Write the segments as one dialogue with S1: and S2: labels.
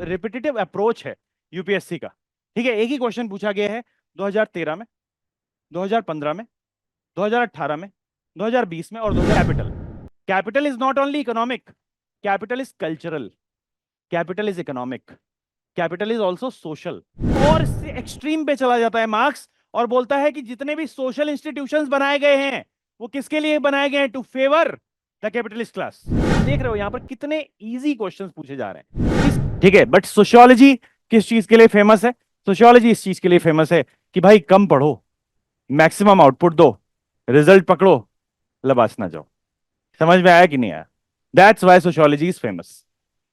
S1: Repetitive approach है UPSC का। ठीक है, एक ही क्वेश्चन पूछा गया है 2013 में, 2015 में, 2018 में, 2020 में और 2000। Capital, capital is not only economic, capital is cultural, capital is economic, capital is also social. और इससे एक्सट्रीम पे चला जाता है मार्क्स और बोलता है कि जितने भी सोशल इंस्टीट्यूशंस बनाए गए हैं वो किसके लिए बनाए गए हैं? To favour the capitalist class. देख रहे हो यहां पर कितने इजी क्वेश्चंस पूछे जा रहे हैं। ठीक है, बट सोशियोलॉजी किस चीज के लिए फेमस है? सोशियोलॉजी इस चीज के लिए फेमस है कि भाई कम पढ़ो, मैक्सिमम आउटपुट दो, रिजल्ट पकड़ो, लबास ना जाओ। समझ में आया कि नहीं आया? That's why sociology is famous.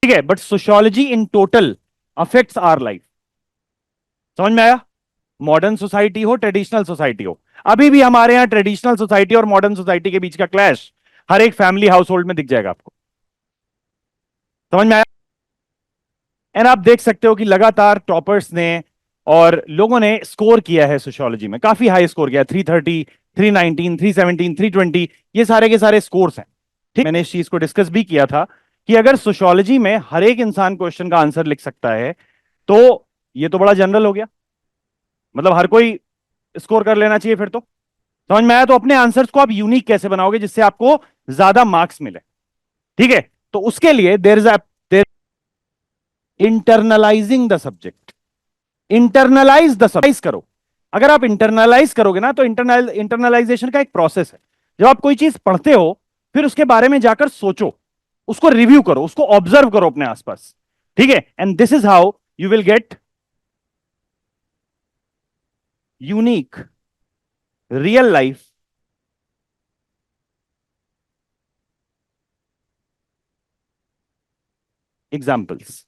S1: ठीक है, but sociology in total affects our life. समझ में आया? मॉडर्न सोसाइटी हो, ट्रेडिशनल सोसाइटी हो, अभी भी हमारे यहां ट्रेडिशनल सोसाइटी और मॉडर्न सोसाइटी के बीच का क्लैश हर एक फैमिली हाउस होल्ड में दिख जाएगा आपको। समझ में आया? एंड आप देख सकते हो कि लगातार टॉपर्स ने और लोगों ने स्कोर किया है सोशियोलॉजी में, काफी हाई स्कोर किया, 330, 319, 317, 320, ये सारे के सारे स्कोर्स हैं। ठीक, मैंने इस चीज को डिस्कस भी किया था कि अगर सोशियोलॉजी में हर एक इंसान क्वेश्चन का आंसर लिख सकता है तो ये तो बड़ा जनरल हो गया, मतलब हर कोई स्कोर कर लेना चाहिए फिर तो। समझ में आया? तो अपने आंसर्स को आप यूनिक कैसे बनाओगे जिससे आपको ज्यादा मार्क्स मिले? ठीक है, तो उसके लिए there is there internalising the subject. Internalise the subject करो। अगर आप इंटरनलाइज करोगे ना, तो इंटरनलाइजेशन का एक प्रोसेस है। जब आप कोई चीज पढ़ते हो फिर उसके बारे में जाकर सोचो, उसको रिव्यू करो, उसको ऑब्जर्व करो अपने आसपास। ठीक है, and this is how you will get unique real life examples.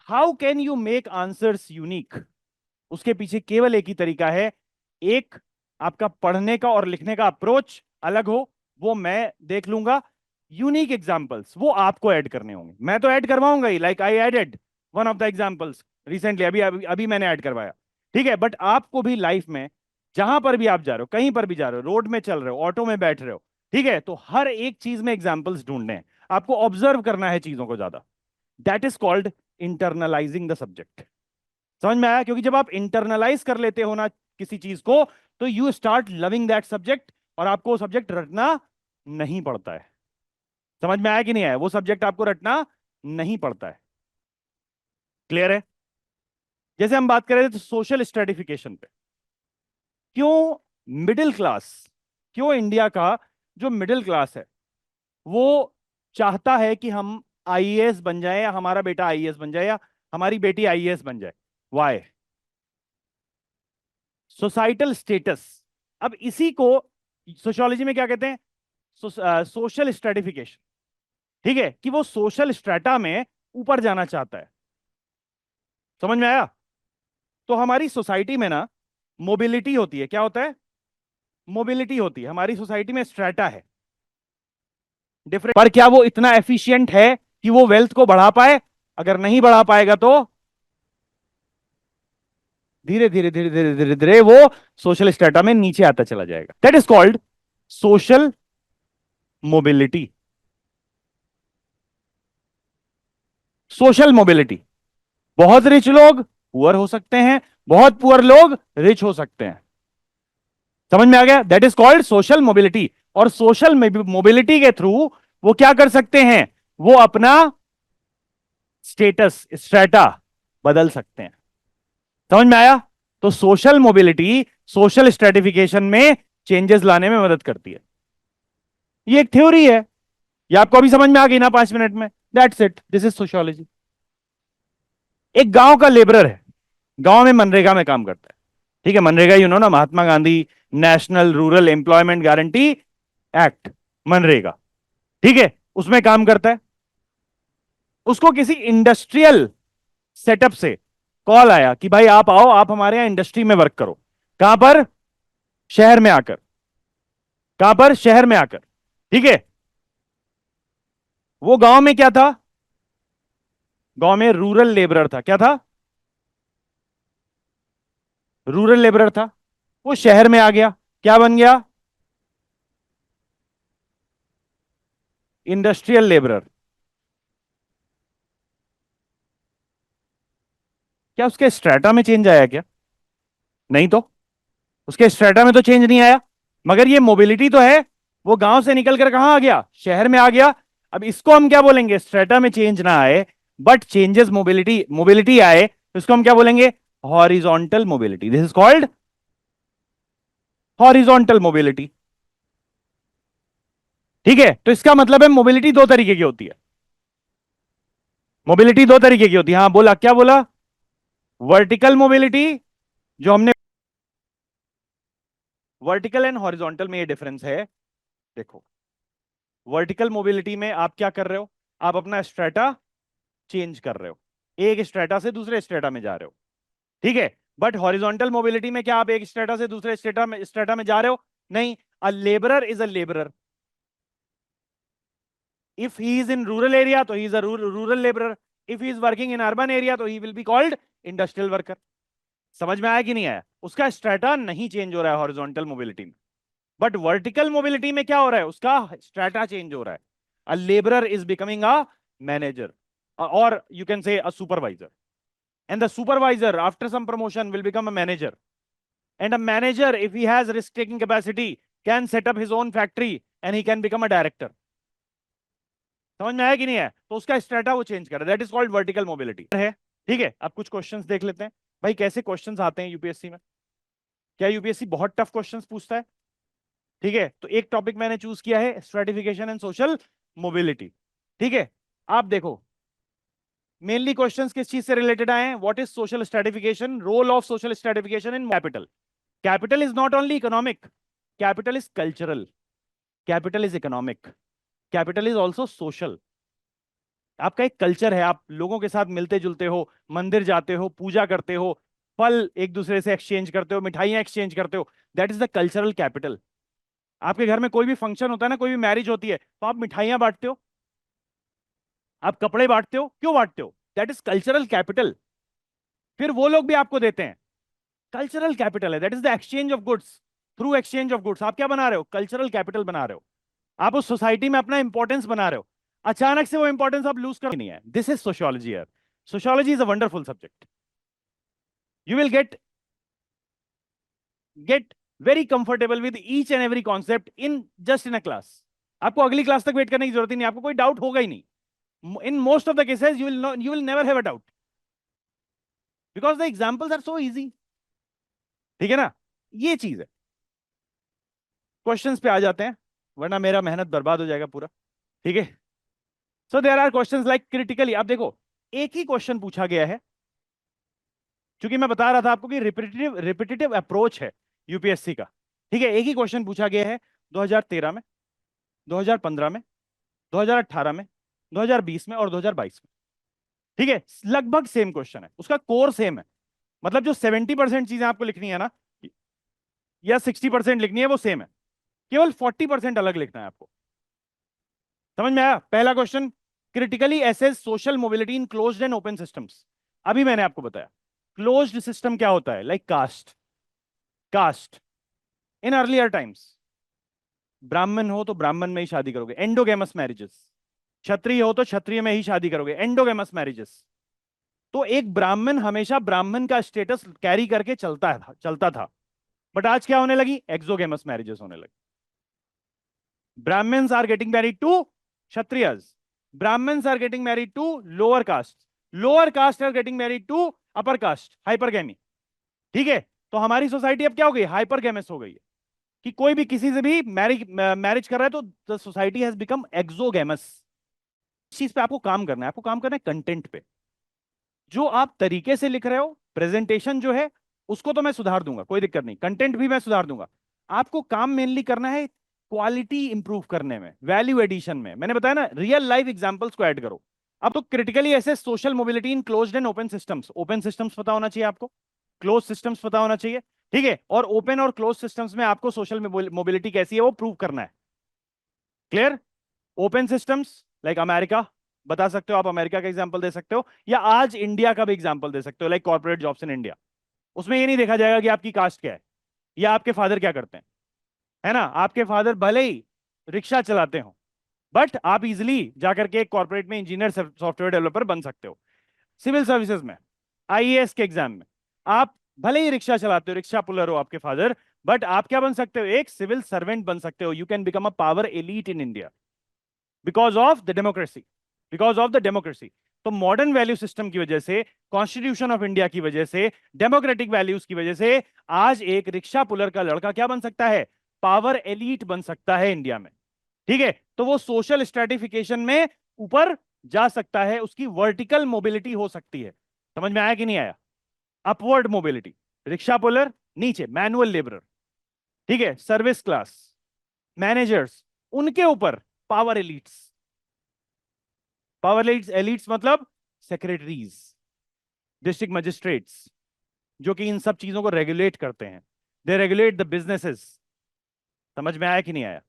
S1: How can you make answers unique? उसके पीछे केवल एक ही तरीका है। एक, आपका पढ़ने का और लिखने का अप्रोच अलग हो, वो मैं देख लूंगा। यूनिक एग्जांपल्स वो आपको ऐड करने होंगे, मैं तो ऐड करवाऊंगा ही, like I added one of the examples recently, अभी अभी अभी मैंने ऐड करवाया। ठीक है, बट आपको भी लाइफ में जहां पर भी आप जा रहे हो, कहीं पर भी जा रहे हो, रोड में चल रहे हो, ऑटो में बैठ रहे हो, ठीक है, तो हर एक चीज में एग्जाम्पल्स ढूंढने हैं, आपको ऑब्जर्व करना है चीजों को ज्यादा। That is called internalising the subject. समझ में आया? क्योंकि जब आप इंटरनलाइज कर लेते हो ना किसी चीज को, तो you start loving that subject और आपको वो सब्जेक्ट रटना नहीं पड़ता है। समझ में आया कि नहीं आया? वो सब्जेक्ट आपको रटना नहीं पड़ता है। क्लियर है? जैसे हम बात कर रहे थे सोशल स्ट्रेटिफिकेशन पे, क्यों मिडिल क्लास, क्यों इंडिया का जो मिडिल क्लास है वो चाहता है कि हम आईएएस बन जाए, या हमारा बेटा आईएएस बन जाए, या हमारी बेटी आईएएस बन जाए? वाई? Societal status. अब इसी को सोशियोलॉजी में क्या कहते हैं? Social stratification. ठीक है, कि वो सोशल स्ट्रेटा में ऊपर जाना चाहता है। समझ में आया? तो हमारी सोसाइटी में ना मोबिलिटी होती है। क्या होता है? मोबिलिटी होती है हमारी सोसाइटी में, स्ट्रेटा है डिफरेंट, पर क्या वो इतना एफिशिएंट है कि वो वेल्थ को बढ़ा पाए? अगर नहीं बढ़ा पाएगा तो धीरे धीरे धीरे धीरे धीरे धीरे वो सोशल स्टेटा में नीचे आता चला जाएगा। That is called social mobility. Social mobility, बहुत रिच लोग पुअर हो सकते हैं, बहुत पुअर लोग रिच हो सकते हैं। समझ में आ गया? That is called social mobility. और सोशल मोबिलिटी के थ्रू वो क्या कर सकते हैं? वो अपना स्टेटस स्ट्रेटा बदल सकते हैं। समझ में आया? तो सोशल मोबिलिटी सोशल स्ट्रेटिफिकेशन में चेंजेस लाने में मदद करती है। ये एक थ्योरी है, ये आपको अभी समझ में आ गई ना 5 मिनट में? That's it, this is sociology. एक गांव का लेबरर है, गांव में मनरेगा में काम करता है। ठीक है, मनरेगा यू नो ना, Mahatma Gandhi national rural employment guarantee act, MNREGA. ठीक है, उसमें काम करता है। उसको किसी इंडस्ट्रियल सेटअप से कॉल आया कि भाई आप आओ, आप हमारे यहां इंडस्ट्री में वर्क करो। कहां पर? शहर में आकर। कहां पर? शहर में आकर। ठीक है, वो गांव में क्या था? गांव में रूरल लेबरर था। क्या था? रूरल लेबरर था। वो शहर में आ गया, क्या बन गया? Industrial labourer. क्या उसके स्ट्रेटा में चेंज आया क्या? नहीं तो, उसके स्ट्रेटा में तो चेंज नहीं आया, मगर ये मोबिलिटी तो है। वो गांव से निकल कर कहां आ गया? शहर में आ गया। अब इसको हम क्या बोलेंगे? स्ट्रेटा में चेंज ना आए बट चेंजेस मोबिलिटी, मोबिलिटी आए, तो इसको हम क्या बोलेंगे? Horizontal mobility. This is called horizontal mobility. ठीक है, तो इसका मतलब है मोबिलिटी दो तरीके की होती है। मोबिलिटी दो तरीके की होती है। हाँ बोला, क्या बोला? वर्टिकल मोबिलिटी, जो हमने वर्टिकल एंड हॉरिजॉन्टल में ये डिफरेंस है। देखो, वर्टिकल मोबिलिटी में आप क्या कर रहे हो? आप अपना स्ट्रेटा चेंज कर रहे हो, एक स्ट्रेटा से दूसरे स्ट्रेटा में जा रहे हो। ठीक है। बट हॉरिजॉन्टल मोबिलिटी में क्या आप एक स्ट्रेटा से दूसरे स्ट्रेटा में जा रहे हो? नहीं। A labourer is a labourer. If he is in rural area तो he is a rural labourer. If he is working in urban area तो he will be called industrial worker. समझ में आया कि नहीं आया? उसका स्ट्रेटा नहीं चेंज हो रहा है हॉरिजॉन्टल मोबिलिटी में। बट वर्टिकल मोबिलिटी में क्या हो रहा है? उसका स्ट्रेटा चेंज हो रहा है। A labourer is becoming a manager, और you can say a supervisor, and the supervisor after some promotion will become a manager, and a manager if he has risk taking capacity can set up his own factory and he can become a director. समझ में आया कि नहीं है? तो उसका strata वो change कर रहा है, that is called vertical mobility है। ठीक है, अब कुछ क्वेश्चंस देख लेते हैं। भाई कैसे क्वेश्चंस आते हैं यूपीएससी में? क्या यूपीएससी बहुत टफ क्वेश्चंस पूछता है? ठीक है, तो एक टॉपिक मैंने चूज किया है, स्ट्रेटिफिकेशन एंड सोशल मोबिलिटी। ठीक है, आप देखो, मेनली क्वेश्चंस किस चीज से रिलेटेड आए हैं? What is social stratification, role of social stratification in capital. Capital is not only economic, capital is cultural, capital is economic, capital is also social. आपका एक कल्चर है, आप लोगों के साथ मिलते जुलते हो, मंदिर जाते हो, पूजा करते हो, फल एक दूसरे से एक्सचेंज करते हो, मिठाइयां एक्सचेंज करते हो, that is the cultural capital. आपके घर में कोई भी फंक्शन होता है ना, कोई भी मैरिज होती है, तो आप मिठाइयां बांटते हो, आप कपड़े बांटते हो, क्यों बांटते हो? That is cultural capital. फिर वो लोग भी आपको देते हैं, कल्चरल कैपिटल है, that is the exchange of goods. Through exchange of goods आप क्या बना रहे हो? कल्चरल कैपिटल बना रहे हो। आप उस सोसाइटी में अपना इंपॉर्टेंस बना रहे हो। अचानक से वो इंपॉर्टेंस आप लूज कर नहीं है। दिस इज सोशियोलॉजी यार। Sociology is a wonderful subject. You will get very comfortable with each and every concept in just in a class. आपको अगली क्लास तक वेट करने की जरूरत ही नहीं, आपको कोई डाउट होगा ही नहीं। In most of the cases you will never have a doubt, because the examples are so easy. ठीक है ना? ये चीज है। क्वेश्चंस पे आ जाते हैं, वरना मेरा मेहनत बर्बाद हो जाएगा पूरा। ठीक है, so there are questions like critically. आप देखो, एक ही क्वेश्चन पूछा गया है, क्योंकि मैं बता रहा था आपको कि रिपीटेटिव रिपीटेटिव अप्रोच है यूपीएससी का। ठीक है, एक ही क्वेश्चन पूछा गया है 2013 में, 2015 में, 2018 में, 2020 में और 2022 में। ठीक है, लगभग सेम क्वेश्चन है, उसका कोर सेम है। मतलब जो 70% चीजें आपको लिखनी है ना, या 60% लिखनी है, वो सेम है। केवल 40% अलग लिखना है आपको। समझ में आया? पहला question, critically assess social mobility in closed and open systems. अभी मैंने आपको बताया क्लोज्ड सिस्टम क्या होता है, like caste. Caste in earlier times, Brahmin हो तो ब्राह्मण में ही शादी करोगे, एंडोगेमस मैरिजेस। क्षत्रिय हो तो क्षत्रिय में ही शादी करोगे, एंडोगेमस मैरिजेस। तो एक ब्राह्मण हमेशा ब्राह्मण का स्टेटस कैरी करके चलता था। बट आज क्या होने लगी? एक्सोगेमस मैरिजेस होने लगी। Brahmins are getting married to Kshatriyas, Brahmins are getting married to lower caste, lower caste are getting married to upper caste, hypergamy. ठीक है, तो हमारी सोसाइटी अब क्या हो गई? हाइपरगेमस हो गई है, कि कोई भी किसी से भी मैरिज मैरिज कर रहा है, तो द सोसाइटी हैज बिकम एक्सोगेमस। इस चीज पे आपको काम करना है, आपको काम करना है कंटेंट पे। जो आप तरीके से लिख रहे हो, प्रेजेंटेशन जो है, उसको तो मैं सुधार दूंगा, कोई दिक्कत नहीं, कंटेंट भी मैं सुधार दूंगा। आपको काम मेनली करना है क्वालिटी इंप्रूव करने में, वैल्यू एडिशन में। मैंने बताया ना, रियल लाइफ एग्जांपल्स को ऐड करो। अब तो क्रिटिकली ऐसे social mobility in closed and open systems, open systems पता होना चाहिए आपको, क्लोज सिस्टम्स पता होना चाहिए। ठीक है, और ओपन और क्लोज सिस्टम्स में आपको सोशल मोबिलिटी कैसी है वो प्रूव करना है। Clear? Open systems like America, बता सकते हो आप, अमेरिका का एग्जांपल दे सकते हो, या आज इंडिया का भी एग्जांपल दे सकते हो, like corporate jobs in India. उसमें ये नहीं देखा जाएगा कि आपकी कास्ट क्या है या आपके फादर क्या करते हैं, है ना? आपके फादर भले ही रिक्शा चलाते हो, बट आप इजिली जाकर के एक कॉर्पोरेट में इंजीनियर, सॉफ्टवेयर डेवलपर बन सकते हो। सिविल सर्विसेज में आईएएस के एग्जाम में आप भले ही रिक्शा चलाते हो, रिक्शा पुलर हो आपके फादर, बट आप क्या बन सकते हो? एक सिविल सर्वेंट बन सकते हो। You can become a power elite in India because of the democracy, because of the democracy. तो मॉडर्न वैल्यू सिस्टम की वजह से, कॉन्स्टिट्यूशन ऑफ इंडिया की वजह से, डेमोक्रेटिक वैल्यूज की वजह से आज एक रिक्शा पुलर का लड़का क्या बन सकता है? पावर एलीट बन सकता है इंडिया में। ठीक है, तो वो सोशल स्ट्रेटिफिकेशन में ऊपर जा सकता है, उसकी वर्टिकल मोबिलिटी हो सकती है। समझ में आया कि नहीं आया? अपवर्ड मोबिलिटी, रिक्शा पुलर, नीचे मैनुअल लेबरर, ठीक है, सर्विस क्लास, मैनेजर्स, उनके ऊपर power elites. Power elites, elites मतलब सेक्रेटरीज, डिस्ट्रिक्ट मजिस्ट्रेट्स, जो कि इन सब चीजों को रेगुलेट करते हैं। दे रेगुलेट द बिजनेसेस। समझ में आया कि नहीं आया?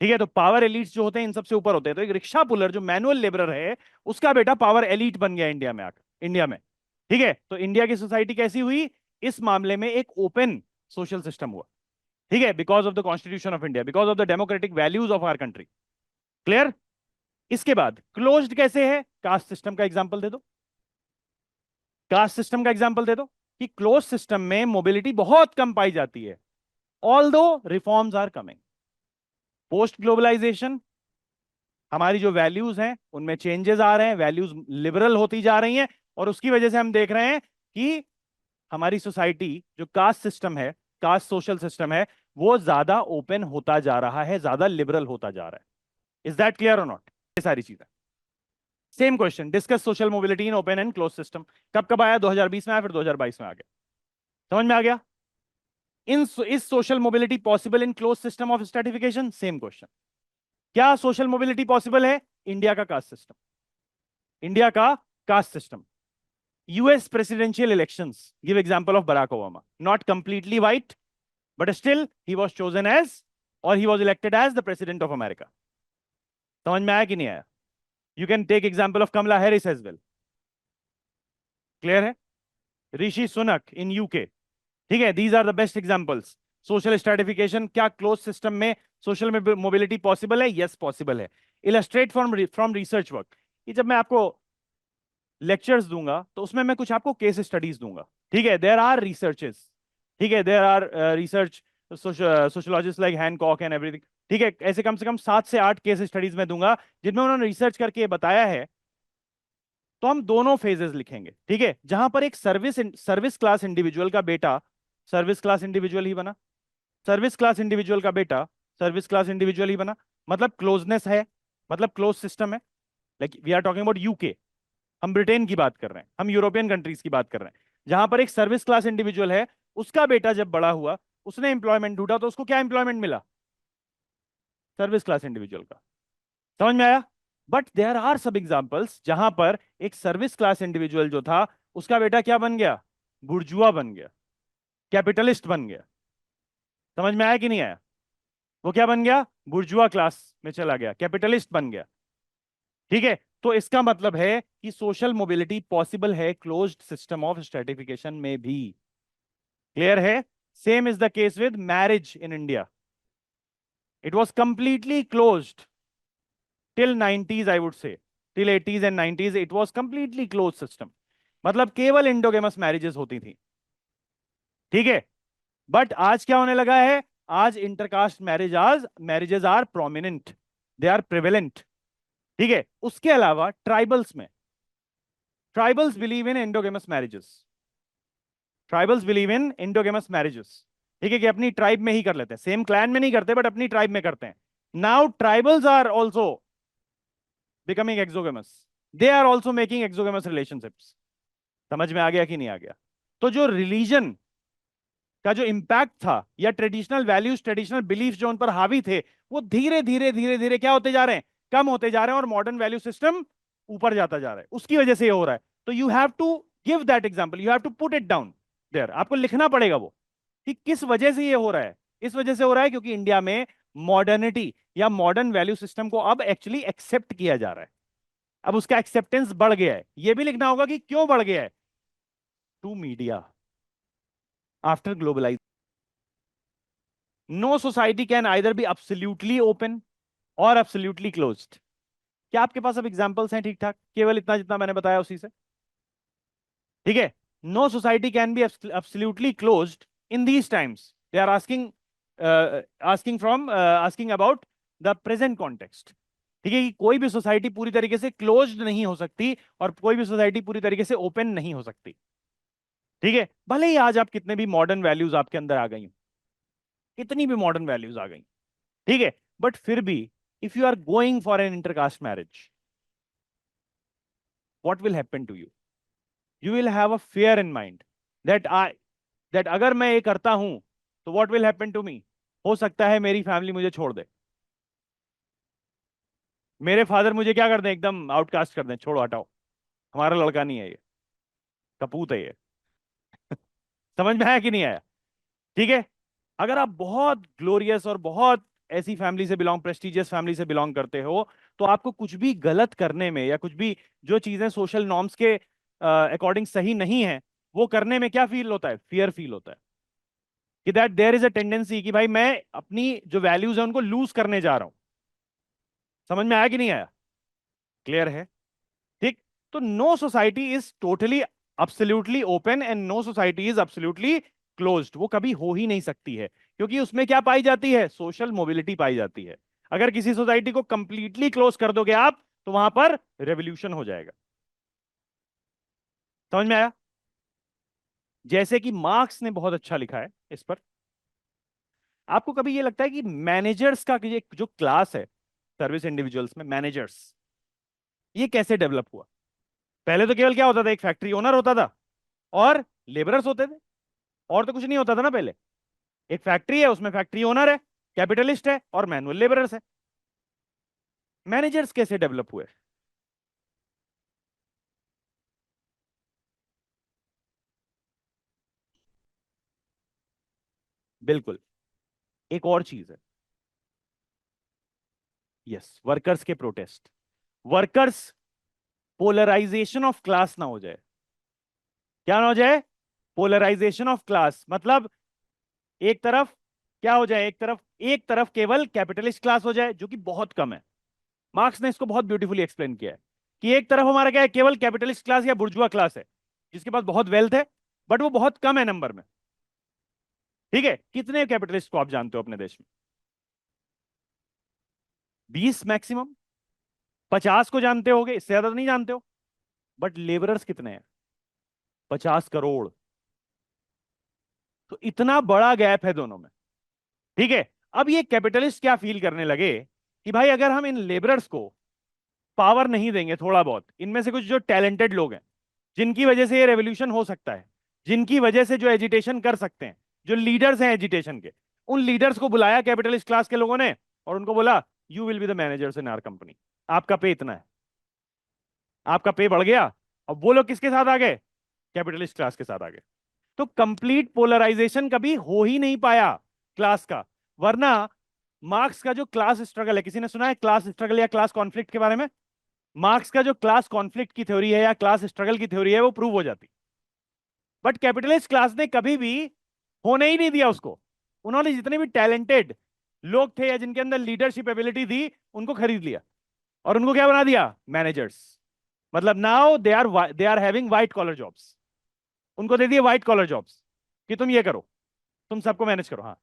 S1: ठीक है, तो पावर एलीट्स जो होते हैं इन सबसे ऊपर होते हैं। तो एक रिक्शा पुलर जो मैनुअल लेबरर है, उसका बेटा पावर एलीट बन गया इंडिया में आकर, इंडिया में। ठीक है, तो इंडिया की सोसाइटी कैसी हुई इस मामले में? एक ओपन सोशल सिस्टम हुआ। ठीक है, because of the constitution of India, because of the democratic values of our country. Clear? इसके बाद क्लोज्ड कैसे है? कास्ट सिस्टम का एग्जांपल दे दो, कास्ट सिस्टम का एग्जांपल दे दो कि क्लोज सिस्टम में मोबिलिटी बहुत कम पाई जाती है, although reforms are coming. Post globalisation, हमारी जो वैल्यूज हैं उनमें चेंजेस आ रहे हैं, वैल्यूज लिबरल होती जा रही हैं, और उसकी वजह से हम देख रहे हैं कि हमारी सोसाइटी जो कास्ट सिस्टम है, कास्ट सोशल सिस्टम है, वो ज्यादा ओपन होता जा रहा है, ज्यादा लिबरल होता जा रहा है। इज दैट क्लियर और नॉट? ये सारी चीजें। Same question, discuss social mobility in open and close system. कब कब आया? 2020 में आया, फिर 2022 में आ गया। समझ में आ गया? In is social mobility possible in close system of stratification? Same question. क्या सोशल मोबिलिटी पॉसिबल है? इंडिया का कास्ट सिस्टम, इंडिया का caste system. US presidential elections, give example of Barack Obama, not completely white, but still he was chosen as, और he was elected as the president of America. समझ में आया कि नहीं आया? You can take example of Kamala Harris as well. Clear है? Rishi Sunak in UK. ठीक है, these are the best examples. Social stratification, क्या क्लोज सिस्टम में सोशल मोबिलिटी पॉसिबल है? यस पॉसिबल है। Illustrate from from research work. ये जब मैं आपको लेक्चर्स दूंगा तो उसमें मैं कुछ आपको केस स्टडीज दूंगा। ठीक है, देयर आर रिसर्चेस, ठीक है, there are research sociologist like Hancock and everything. ठीक है, ऐसे कम से कम 7 से 8 केस स्टडीज में दूंगा जिनमें उन्होंने रिसर्च करके बताया है। तो हम दोनों फेजेस लिखेंगे। ठीक है, जहां पर एक सर्विस क्लास इंडिविजुअल का बेटा सर्विस क्लास इंडिविजुअल ही बना, सर्विस क्लास इंडिविजुअल का बेटा सर्विस क्लास इंडिविजुअल ही बना, मतलब क्लोजनेस है, मतलब क्लोज सिस्टम है। Like we are talking about UK, हम ब्रिटेन की बात कर रहे हैं, हम यूरोपियन कंट्रीज की बात कर रहे हैं, जहां पर एक सर्विस क्लास इंडिविजुअल है, उसका बेटा जब बड़ा हुआ, उसने एम्प्लॉयमेंट ढूंढा, तो उसको क्या एम्प्लॉयमेंट मिला? सर्विस क्लास इंडिविजुअल का। समझ में आया? बट देयर आर सब एग्जांपल्स जहां पर एक सर्विस क्लास इंडिविजुअल जो था, उसका बेटा क्या बन गया? बुर्जुआ बन गया, कैपिटलिस्ट बन गया। समझ में आया कि नहीं आया? वो क्या बन गया? बुर्जुआ क्लास में चला गया, कैपिटलिस्ट बन गया। ठीक है, तो इसका मतलब है कि सोशल मोबिलिटी पॉसिबल है क्लोज्ड सिस्टम ऑफ स्ट्रेटिफिकेशन में भी। क्लियर है? Same is the case with marriage in India. It was completely closed till 90s, I would say till 80s and 90s it was completely close system. मतलब केवल इंडोगेमस marriages होती थी। ठीक है, but आज क्या होने लगा है? आज intercaste marriages are prominent, they are prevalent. ठीक है, उसके अलावा ट्राइबल्स में, tribals believe in endogamous marriages, tribals believe in endogamous marriages. ठीक है, कि अपनी ट्राइब में ही कर लेते हैं, सेम क्लैन में नहीं करते बट अपनी ट्राइब में करते हैं। Now tribals are also becoming exogamous, they are also making exogamous relationships. समझ में आ गया कि नहीं आ गया? तो जो रिलीजन का जो इंपैक्ट था, या ट्रेडिशनल वैल्यूज, ट्रेडिशनल बिलीफ जो उन पर हावी थे, वो धीरे धीरे धीरे धीरे क्या होते जा रहे हैं? कम होते जा रहे हैं, और मॉडर्न वैल्यू सिस्टम ऊपर जाता जा रहा है। उसकी वजह से ये हो रहा है। तो you have to give that example, you have to put it down there. आपको लिखना पड़ेगा वो कि किस वजह से ये हो रहा है। इस वजह से हो रहा है क्योंकि इंडिया में मॉडर्निटी या मॉडर्न वैल्यू सिस्टम को अब एक्चुअली एक्सेप्ट किया जा रहा है, अब उसका एक्सेप्टेंस बढ़ गया है। ये भी लिखना होगा कि क्यों बढ़ गया है। To media after globalise, no society can either be absolutely open और एब्सोल्युटली क्लोज्ड। क्या आपके पास अब एग्जांपल्स हैं ठीक ठाक? केवल इतना जितना मैंने बताया उसी से। ठीक है, No society can be absolutely closed in these times. They are asking about the present context. ठीक है कि कोई भी सोसाइटी पूरी तरीके से क्लोज्ड नहीं हो सकती और कोई भी सोसाइटी पूरी तरीके से ओपन नहीं हो सकती। ठीक है, भले ही आज आप कितने भी मॉडर्न वैल्यूज आपके अंदर आ गई, कितनी भी मॉडर्न वैल्यूज आ गई, ठीक है, बट फिर भी if you are going for an intercaste marriage, what will happen to you? You will have a fear in mind that अगर मैं ये करता हूं तो what will happen to me? हो सकता है मेरी फैमिली मुझे छोड़ दे, मेरे फादर मुझे क्या कर दें, एकदम आउटकास्ट कर दें, छोड़ो हटाओ, हमारा लड़का नहीं है ये, कपूत है ये। समझ में आया कि नहीं आया? ठीक है, अगर आप बहुत ग्लोरियस और बहुत ऐसी फैमिली से बिलोंग, प्रेस्टिजियस फैमिली से बिलोंग करते हो, तो आपको कुछ भी गलत करने में या कुछ भी जो चीजें सोशल नॉर्म्स के अकॉर्डिंग सही नहीं है वो करने में क्या फील होता है? फियर फील होता है कि that there is a tendency कि भाई मैं अपनी जो वैल्यूज है उनको लूज करने जा रहा हूं। समझ में आया कि नहीं आया? क्लियर है? ठीक। तो no society is totally absolutely open and no society is absolutely closed. वो कभी हो ही नहीं सकती है, क्योंकि उसमें क्या पाई जाती है? सोशल मोबिलिटी पाई जाती है। अगर किसी सोसाइटी को कंप्लीटली क्लोज कर दोगे आप, तो वहां पर रेवोल्यूशन हो जाएगा। समझ में आया? जैसे कि मार्क्स ने बहुत अच्छा लिखा है इस पर। आपको कभी ये लगता है कि मैनेजर्स का ये जो क्लास है सर्विस इंडिविजुअल्स में, मैनेजर्स, ये कैसे डेवलप हुआ? पहले तो केवल क्या होता था, एक फैक्ट्री ओनर होता था और लेबरर्स होते थे, और तो कुछ नहीं होता था ना पहले। एक फैक्ट्री है, उसमें फैक्ट्री ओनर है, कैपिटलिस्ट है और मैनुअल लेबरर्स है। मैनेजर्स कैसे डेवलप हुए? बिल्कुल, एक और चीज है। यस, वर्कर्स के protest. Workers, polarisation of class ना हो जाए। क्या ना हो जाए? पोलराइजेशन ऑफ क्लास, मतलब एक तरफ क्या हो जाए, एक तरफ केवल कैपिटलिस्ट क्लास हो जाए, जो कि बहुत कम है। मार्क्स ने इसको बहुत ब्यूटीफुली एक्सप्लेन किया है कि एक तरफ हमारा क्या है, केवल कैपिटलिस्ट क्लास या बुर्जुआ क्लास है, जिसके पास बहुत वेल्थ है, बट वो बहुत कम है नंबर में। ठीक है, कितने कैपिटलिस्ट को आप जानते हो अपने देश में? 20 मैक्सिमम, 50 को जानते होगे, इससे ज्यादा तो नहीं जानते हो। बट लेबरर्स कितने हैं? 50 करोड़। तो इतना बड़ा गैप है दोनों में। ठीक है, अब ये कैपिटलिस्ट क्या फील करने लगे कि भाई अगर हम इन लेबरर्स को पावर नहीं देंगे, थोड़ा बहुत, इनमें से कुछ जो टैलेंटेड लोग हैं जिनकी वजह से ये रेवोल्यूशन हो सकता है, जिनकी वजह से जो एजिटेशन कर सकते हैं, जो लीडर्स हैं एजिटेशन के, उन लीडर्स को बुलाया कैपिटलिस्ट क्लास के लोगों ने और उनको बोला you will be the managers in our company. आपका पे इतना है, आपका पे बढ़ गया। अब वो लोग किसके साथ आ गए? कैपिटलिस्ट क्लास के साथ आ गए। तो कंप्लीट पोलराइजेशन कभी हो ही नहीं पाया क्लास का। वरना मार्क्स का जो क्लास स्ट्रगल है, किसी ने सुना है क्लास स्ट्रगल या क्लास कॉन्फ्लिक्ट के बारे में? मार्क्स का जो क्लास कॉन्फ्लिक्ट की थ्योरी है या क्लास स्ट्रगल की थ्योरी है वो प्रूव हो जाती। बट कैपिटलिस्ट क्लास ने कभी भी होने ही नहीं दिया उसको। उन्होंने जितने भी टैलेंटेड लोग थे या जिनके अंदर लीडरशिप एबिलिटी थी, उनको खरीद लिया और उनको क्या बना दिया? मैनेजर्स। मतलब now they are having white collar jobs. उनको दे दिए व्हाइट कॉलर जॉब्स कि तुम ये करो, तुम सबको मैनेज करो। हाँ,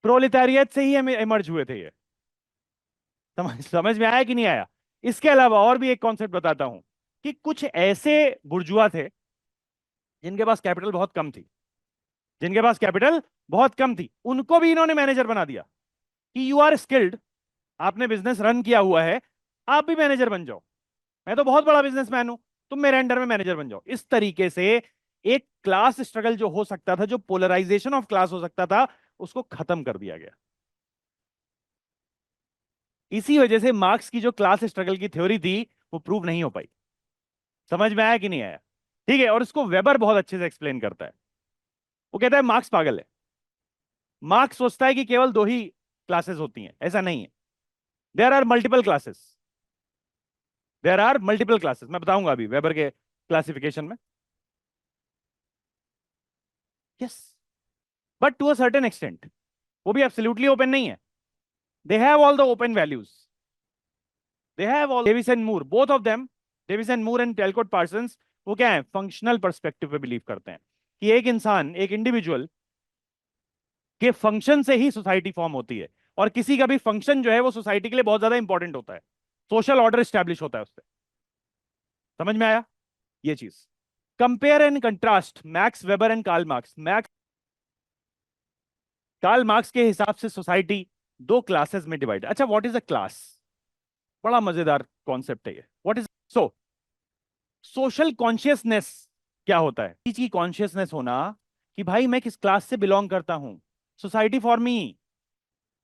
S1: प्रोलितारियत से ही इमर्ज हुए थे ये। समझ में आया कि नहीं आया? इसके अलावा और भी एक कॉन्सेप्ट बताता हूं कि कुछ ऐसे बुर्जुआ थे जिनके पास कैपिटल बहुत कम थी, जिनके पास कैपिटल बहुत कम थी, उनको भी इन्होंने मैनेजर बना दिया कि यू आर स्किल्ड, आपने बिजनेस रन किया हुआ है, आप भी मैनेजर बन जाओ। मैं तो बहुत बड़ा बिजनेसमैन हूं, तुम मेरे अंडर में मैनेजर बन जाओ। इस तरीके से एक क्लास स्ट्रगल जो हो सकता था, जो पोलराइजेशन ऑफ क्लास हो सकता था, उसको खत्म कर दिया गया। इसी वजह से मार्क्स की जो क्लास स्ट्रगल की थ्योरी थी वो प्रूव नहीं हो पाई। समझ में आया कि नहीं आया? ठीक है, और इसको वेबर बहुत अच्छे से एक्सप्लेन करता है। वो कहता है मार्क्स पागल है। मार्क्स सोचता है कि केवल दो ही क्लासेस होती हैं, ऐसा नहीं है। There are multiple classes, there are multiple classes. मैं बताऊंगा अभी वेबर के क्लासिफिकेशन में। Yes, but to a certain extent. वो भी एब्सोल्युटली ओपन नहीं है। They have all the open values, they have all Davis and Moore, both of them, Davis and Moore and Talcott Parsons, वो क्या है, functional perspective पे believe करते हैं कि एक इंसान, एक इंडिविजुअल के फंक्शन से ही सोसाइटी फॉर्म होती है, और किसी का भी फंक्शन जो है वो सोसाइटी के लिए बहुत ज्यादा इंपॉर्टेंट होता है, सोशल ऑर्डर स्टैब्लिश होता है उससे। समझ में आया ये चीज? Compare and contrast Max Weber and Karl Marx. Max Karl Marx के हिसाब से सोसाइटी दो क्लासेस में डिवाइड। अच्छा, व्हाट इज अ क्लास? बड़ा मजेदार कॉन्सेप्ट है ये। What is so social consciousness क्या होता है? चीज की कॉन्शियसनेस होना कि भाई मैं किस क्लास से बिलोंग करता हूं। Society for me,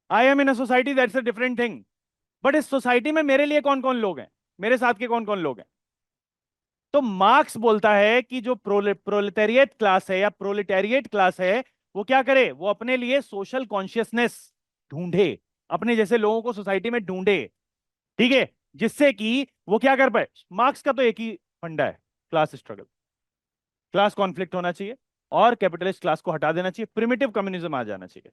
S1: I am in a society, that's a different thing. But इस सोसाइटी में मेरे लिए कौन कौन लोग हैं, मेरे साथ के कौन कौन लोग हैं? तो मार्क्स बोलता है कि जो प्रोलेटेरिएट क्लास है या प्रोलेटेरिएट क्लास है, वो क्या करे, वो अपने लिए सोशल कॉन्शियसनेस ढूंढे, अपने जैसे लोगों को सोसाइटी में ढूंढे, ठीक है, जिससे कि वो क्या कर पाए। मार्क्स का तो एक ही फंडा है, क्लास स्ट्रगल, क्लास कॉन्फ्लिक्ट होना चाहिए, और कैपिटलिस्ट क्लास को हटा देना चाहिए, प्रिमिटिव कम्युनिज्म आ जाना चाहिए।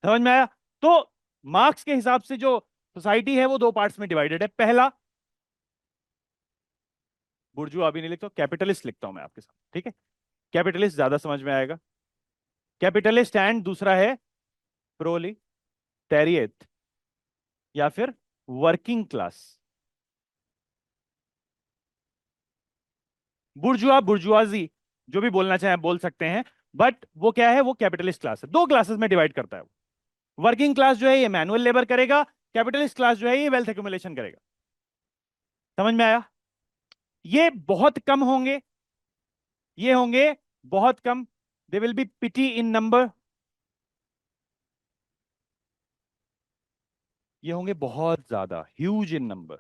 S1: समझ में आया? तो मार्क्स के हिसाब से जो सोसाइटी है वो दो पार्ट्स में डिवाइडेड है। पहला, बुर्जुआ अभी नहीं लिखता, कैपिटलिस्ट लिखता हूं मैं आपके साथ, ठीक है? कैपिटलिस्ट ज्यादा समझ में आएगा। कैपिटलिस्ट, एंड दूसरा है प्रोलिटेरिएट या फिर वर्किंग क्लास। बुर्जुआ, बुर्जुआजी, जो भी बोलना चाहे बोल सकते हैं, बट वो क्या है, वो कैपिटलिस्ट क्लास है। दो क्लासेस में डिवाइड करता है वो। वर्किंग क्लास जो है ये मैनुअल लेबर करेगा, कैपिटलिस्ट क्लास जो है ये वेल्थ एक्यूमुलेशन करेगा। समझ में आया? ये बहुत कम होंगे, ये होंगे बहुत कम, they will be pity in number, ये होंगे बहुत ज्यादा, ह्यूज इन नंबर।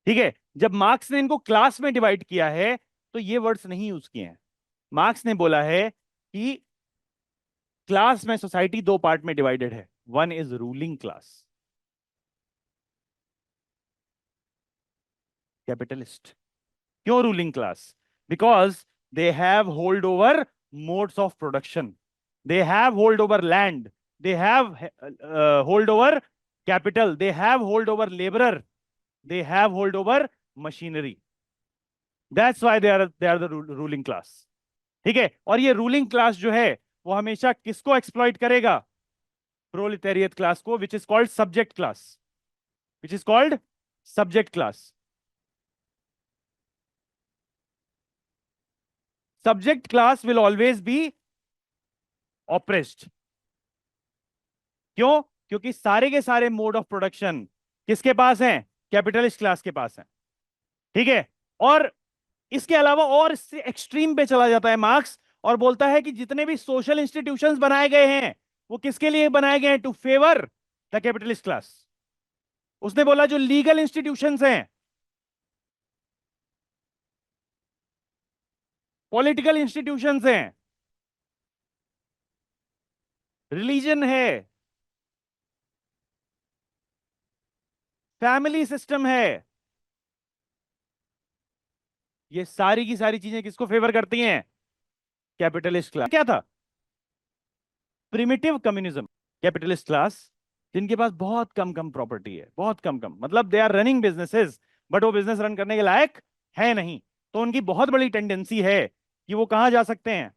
S1: ठीक है, जब मार्क्स ने इनको क्लास में डिवाइड किया है तो ये वर्ड्स नहीं यूज किए हैं। मार्क्स ने बोला है कि क्लास में सोसाइटी दो पार्ट में डिवाइडेड है, one is ruling class, capitalist. क्यों ruling class? Because they have hold over modes of production, they have hold over land, they have hold over capital, they have hold over labourer, they have hold over machinery, that's why they are the ruling class। ठीक है, और ये ruling class जो है वो हमेशा किसको exploit करेगा? प्रोलिटेरियत क्लास को, which is called subject class, which is called subject class. Subject class will always be oppressed. क्यों? क्योंकि सारे के सारे मोड ऑफ प्रोडक्शन किसके पास हैं? कैपिटलिस्ट क्लास के पास हैं। ठीक है, और इसके अलावा और इससे एक्सट्रीम पे चला जाता है मार्क्स, और बोलता है कि जितने भी सोशल इंस्टीट्यूशंस बनाए गए हैं वो किसके लिए बनाए गए हैं? To favour the capitalist class. उसने बोला जो लीगल इंस्टीट्यूशंस हैं, पॉलिटिकल इंस्टीट्यूशंस हैं, रिलीजन है, फैमिली सिस्टम है, ये सारी की सारी चीजें किसको फेवर करती हैं? Capitalist class. क्या था? Primitive communism. कैपिटलिस्ट क्लास जिनके पास बहुत कम कम प्रॉपर्टी है, बहुत कम कम, मतलब they are running businesses, but वो बिजनेस रन करने के लायक है नहीं, तो उनकी बहुत बड़ी टेंडेंसी है कि वो कहां जा सकते हैं?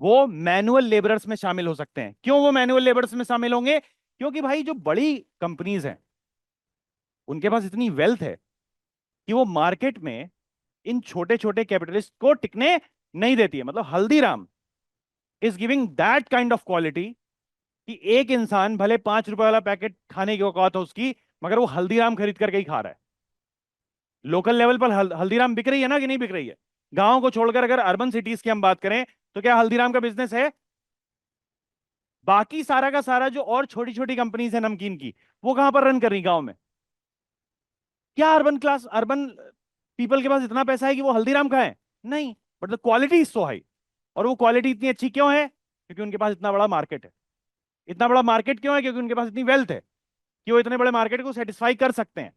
S1: वो मैनुअल लेबरर्स में शामिल हो सकते हैं। क्यों वो मैनुअल लेबरर्स में शामिल होंगे? क्योंकि भाई जो बड़ी कंपनीज हैं उनके पास इतनी वेल्थ है कि वो मार्केट में इन छोटे छोटे कैपिटलिस्ट को टिकने नहीं देती है। मतलब Haldiram is giving that kind of quality कि एक इंसान भले 5 रुपए वाला पैकेट खाने की औकात हो उसकी, मगर वो हल्दीराम खरीद करके ही खा रहा है। लोकल लेवल पर हल्दीराम बिक रही है ना कि नहीं बिक रही है? गांव को छोड़कर अगर अर्बन सिटीज की हम बात करें तो क्या हल्दीराम का बिजनेस है? बाकी सारा का सारा जो और छोटी छोटी कंपनीज है नमकीन की, वो कहां पर रन कर रही? गांव में। क्या अर्बन क्लास, अर्बन पीपल के पास इतना पैसा है कि वो हल्दीराम खाएं? नहीं, but the quality is so high. और वो क्वालिटी इतनी अच्छी क्यों है? क्योंकि उनके पास इतना बड़ा मार्केट है। इतना बड़ा मार्केट क्यों है? क्योंकि उनके पास इतनी वेल्थ है कि वो इतने बड़े मार्केट को सेटिस्फाई कर सकते हैं।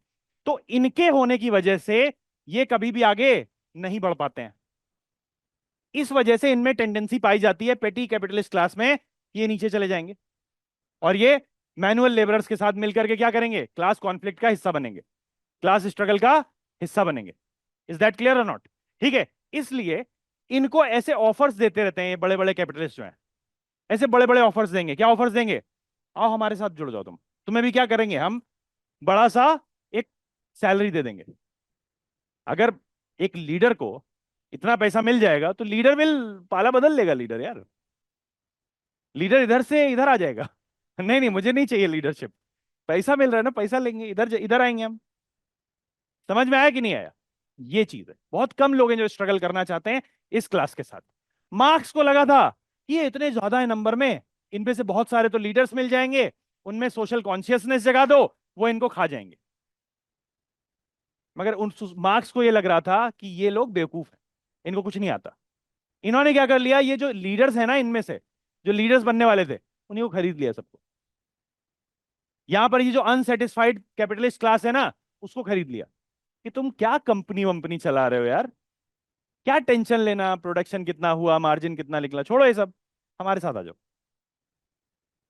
S1: तो इनके होने की वजह से ये कभी भी आगे नहीं बढ़ पाते हैं। इस वजह से इनमें टेंडेंसी पाई जाती है पेटी कैपिटलिस्ट क्लास में, ये नीचे चले जाएंगे और ये मैनुअल लेबरर्स के साथ मिलकर के क्या करेंगे, क्लास कॉन्फ्लिक्ट का हिस्सा बनेंगे, क्लास स्ट्रगल का हिस्सा बनेंगे। इज दैट क्लियर और नॉट? ठीक है, इसलिए इनको ऐसे ऑफर्स देते रहते हैं ये बड़े बड़े कैपिटलिस्ट जो हैं, ऐसे बड़े बड़े ऑफर्स देंगे। क्या ऑफर्स देंगे? आओ हमारे साथ जुड़ जाओ, तुम्हें भी क्या करेंगे हम, बड़ा सा एक सैलरी दे देंगे। अगर एक लीडर को इतना पैसा मिल जाएगा तो लीडर विल, पाला बदल लेगा लीडर यार, लीडर इधर से इधर आ जाएगा। नहीं नहीं, मुझे नहीं चाहिए लीडरशिप, पैसा मिल रहा है ना, पैसा लेंगे, इधर इधर आएंगे हम। समझ में आया कि नहीं आया? ये चीज है, बहुत कम लोग हैं जो स्ट्रगल करना चाहते हैं इस क्लास के साथ। मार्क्स को लगा था कि ये इतने ज्यादा है नंबर में, इनमें से बहुत सारे तो लीडर्स मिल जाएंगे, उनमें सोशल कॉन्शियसनेस जगा दो, वो इनको खा जाएंगे। मगर उन मार्क्स को ये लग रहा था कि ये लोग बेवकूफ हैं, इनको कुछ नहीं आता। इन्होंने क्या कर लिया, ये जो लीडर्स है ना, इनमें से जो लीडर्स बनने वाले थे उन्हीं को खरीद लिया सबको। यहां पर ये जो अनसेटिस्फाइड कैपिटलिस्ट क्लास है ना, उसको खरीद लिया कि तुम क्या कंपनी वंपनी चला रहे हो यार, क्या टेंशन लेना, प्रोडक्शन कितना हुआ, मार्जिन कितना निकला, छोड़ो ये सब, हमारे साथ आ जाओ,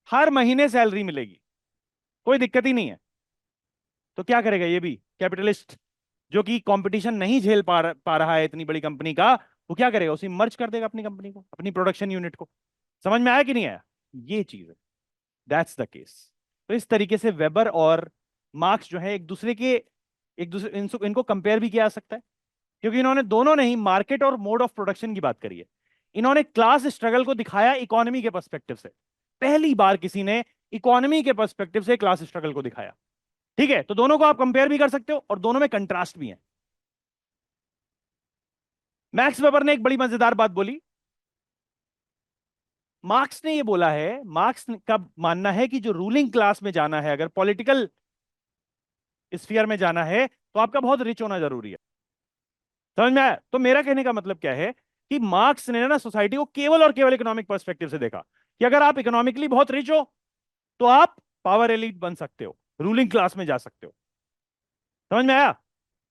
S1: हर महीने सैलरी मिलेगी, कोई दिक्कत ही नहीं है। तो क्या करेगा ये भी कैपिटलिस्ट, जो कि कंपटीशन नहीं झेल पा रहा है इतनी बड़ी कंपनी का, वो क्या करेगा, उसी मर्ज कर देगा अपनी कंपनी को, अपनी प्रोडक्शन यूनिट को। समझ में आया कि नहीं आया? ये चीज है, दैट्स द केस। तो इस तरीके से वेबर और मार्क्स जो है एक दूसरे के, एक दूसरे इनको कंपेयर भी किया जा सकता है, क्योंकि इन्होंने दोनों ने ही मार्केट और मोड ऑफ प्रोडक्शन की बात करी है। इन्होंने क्लास स्ट्रगल को दिखाया इकोनॉमी के पर्सपेक्टिव से, पहली बार किसी ने इकोनॉमी के पर्सपेक्टिव से क्लास स्ट्रगल को दिखाया। ठीक है, तो दोनों को आप कंपेयर भी कर सकते हो और दोनों में कंट्रास्ट भी है। मैक्स वेबर ने एक बड़ी मजेदार बात बोली। मार्क्स ने ये बोला है, मार्क्स का मानना है कि जो रूलिंग क्लास में जाना है, अगर पॉलिटिकल स्फीयर में जाना है, तो आपका बहुत रिच होना जरूरी है। समझ में आया? तो मेरा कहने का मतलब क्या है कि मार्क्स ने ना सोसाइटी को केवल और केवल इकोनॉमिक पर्सपेक्टिव से देखा, कि अगर आप इकोनॉमिकली बहुत रिच हो तो आप पावर एलीट बन सकते हो, रूलिंग क्लास में जा सकते हो। समझ में आया?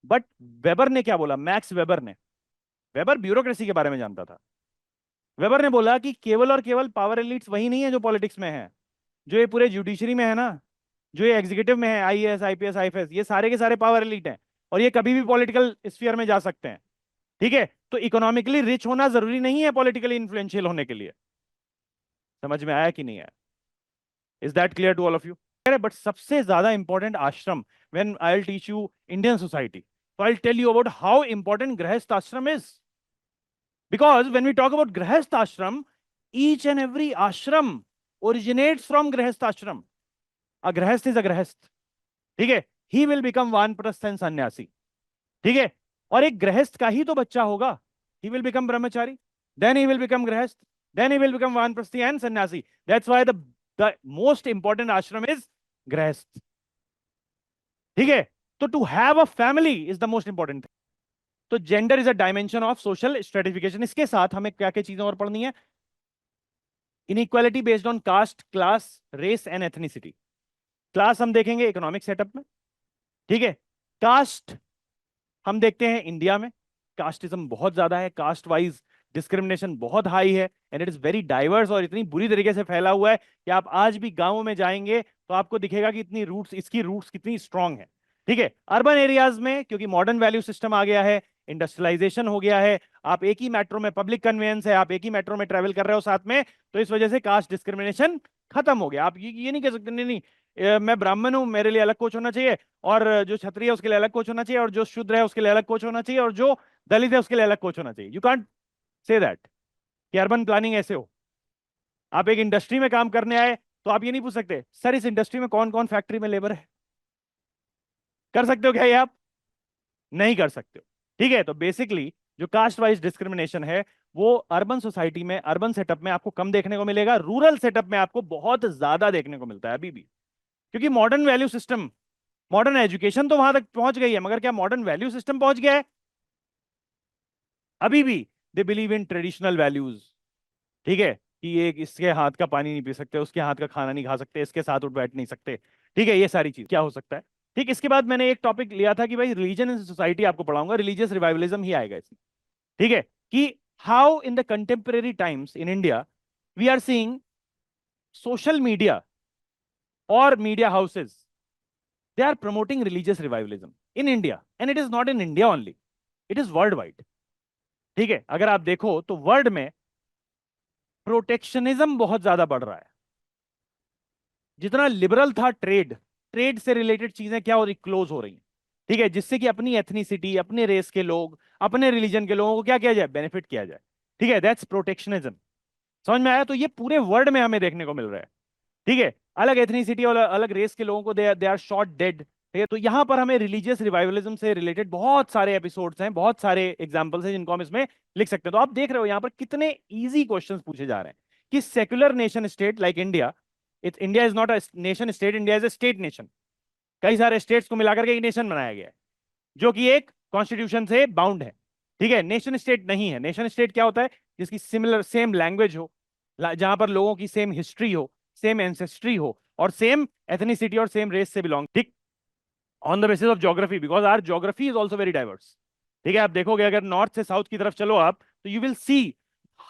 S1: बट वेबर ने क्या बोला, मैक्स वेबर ने, वेबर ब्यूरोक्रेसी के बारे में जानता था। वेबर ने बोला कि केवल और केवल पावर एलिट्स वही नहीं है जो पॉलिटिक्स में है, जो ये पूरे जुडिशरी में है ना, जो ये एग्जीक्यूटिव में है, आईएएस आईपीएस आईएफएस, ये सारे के सारे पावर एलिट हैं, और ये कभी भी पॉलिटिकल स्फीयर में जा सकते हैं। ठीक है, तो इकोनॉमिकली रिच होना जरूरी नहीं है पॉलिटिकली इन्फ्लुएंशियल होने के लिए। समझ में आया कि नहीं आया? Is that clear to all of you? But सबसे ज्यादा important ashram, when I will teach you Indian society, तो I will tell you about how important grihastha ashram is. Because when we talk about Grihastha ashram, each and every ashram originates from Grihastha ashram. A Grihasth is a Grihasth. ठीक है, he will become वानप्रस्थ and सन्यासी। ठीक है, और एक गृहस्थ का ही तो बच्चा होगा, he will become Brahmachari, then he will become गृहस्थ, then he will become वानप्रस्थी and सन्यासी। That's why the most important ashram is गृहस्थ। ठीक है, तो to have a family is the most important thing। तो gender is a dimension of social stratification. इसके साथ हमें क्या क्या चीजें और पढ़नी है, inequality based on caste, class, race and ethnicity. Class हम देखेंगे इकोनॉमिक सेटअप में। ठीक है, कास्ट हम देखते हैं इंडिया में कास्टिज्म बहुत ज्यादा है, कास्ट वाइज डिस्क्रिमिनेशन बहुत हाई है, and it is very diverse, और इतनी बुरी तरीके से फैला हुआ है कि आप आज भी गांवों में जाएंगे तो आपको दिखेगा कि इतनी रूट्स, इसकी रूट्स कितनी स्ट्रांग है। ठीक है, अर्बन एरियाज में क्योंकि मॉडर्न वैल्यू सिस्टम आ गया है, इंडस्ट्रियलाइजेशन हो गया है, आप एक ही मेट्रो में, पब्लिक कन्वेंस है, आप एक ही मेट्रो में ट्रेवल कर रहे हो साथ में, तो इस वजह से कास्ट डिस्क्रिमिनेशन खत्म हो गया। आप ये नहीं कह सकते नहीं नहीं मैं ब्राह्मण हूं मेरे लिए अलग कोच होना चाहिए, और जो क्षत्रिय है उसके लिए अलग कोच होना चाहिए, और जो शूद्र है उसके लिए अलग कोच होना चाहिए, और जो दलित है उसके लिए अलग कोच होना चाहिए। यू कांट से दैट कि अर्बन प्लानिंग ऐसे हो। आप एक इंडस्ट्री में काम करने आए तो आप ये नहीं पूछ सकते सर इस इंडस्ट्री में कौन कौन फैक्ट्री में लेबर है। कर सकते हो क्या ये आप? नहीं कर सकते हो। ठीक है, तो बेसिकली जो कास्ट वाइज डिस्क्रिमिनेशन है वो अर्बन सोसाइटी में, अर्बन सेटअप में आपको कम देखने को मिलेगा, रूरल सेटअप में आपको बहुत ज्यादा देखने को मिलता है अभी भी, क्योंकि modern value system, modern education तो वहां तक पहुंच गई है, मगर क्या मॉडर्न वैल्यू सिस्टम पहुंच गया है? अभी भी they believe in traditional values. ठीक है, कि एक इसके हाथ का पानी नहीं पी सकते, उसके हाथ का खाना नहीं खा सकते, इसके साथ उठ बैठ नहीं सकते। ठीक है, ये सारी चीज क्या हो सकता है, ठीक, इसके बाद मैंने एक टॉपिक लिया था कि भाई रिलीजन इन सोसाइटी आपको पढ़ाऊंगा, रिलीजियस रिवाइवलिज्म ही आएगा इसमें। ठीक है, कि how in the contemporary times in India we are seeing social media और media houses, they are promoting religious revivalism in India, and it is not in India only, it is worldwide। ठीक है, अगर आप देखो तो world में protectionism बहुत ज्यादा बढ़ रहा है। जितना लिबरल था ट्रेड, ट्रेड से रिलेटेड चीजें क्या हो रही, क्लोज हो रही हैं। ठीक है, जिससे कि अपनी एथनिसिटी, अपने रेस के लोग, अपने रिलीजन के लोगों को क्या किया जाए, बेनिफिट किया जाए। ठीक है, दैट्स प्रोटेक्शनिज्म। समझ में आया? तो ये पूरे वर्ल्ड में हमें देखने को मिल रहा है। ठीक है, अलग एथनिसिटी और अलग रेस के लोगों को दे आर शॉट डेड। ठीक है, तो यहां पर हमें रिलीजियस रिवाइवलिज्म से रिलेटेड बहुत सारे एपिसोड्स हैं, बहुत सारे एग्जांपल्स हैं जिनको हम इसमें लिख सकते हैं। तो आप देख रहे हो यहां पर कितने इजी क्वेश्चंस पूछे जा रहे हैं कि secular nation state like India, India is not a nation state, India is a state nation. कई सारे स्टेट्स को मिलाकर के एक नेशन बनाया गया है जो कि एक कॉन्स्टिट्यूशन से बाउंड है। ठीक है, नेशन स्टेट नहीं है। नेशन स्टेट क्या होता है, जिसकी सिमिलर सेम लैंग्वेज हो, जहां पर लोगों की सेम हिस्ट्री हो, सेम एंसेस्ट्री हो, और सेम एथनिसिटी और सेम रेस से बिलोंग। ठीक, on the basis of geography, because our geography is also very diverse. ठीक है, आप देखोगे अगर नॉर्थ से साउथ की तरफ चलो आप, तो you will see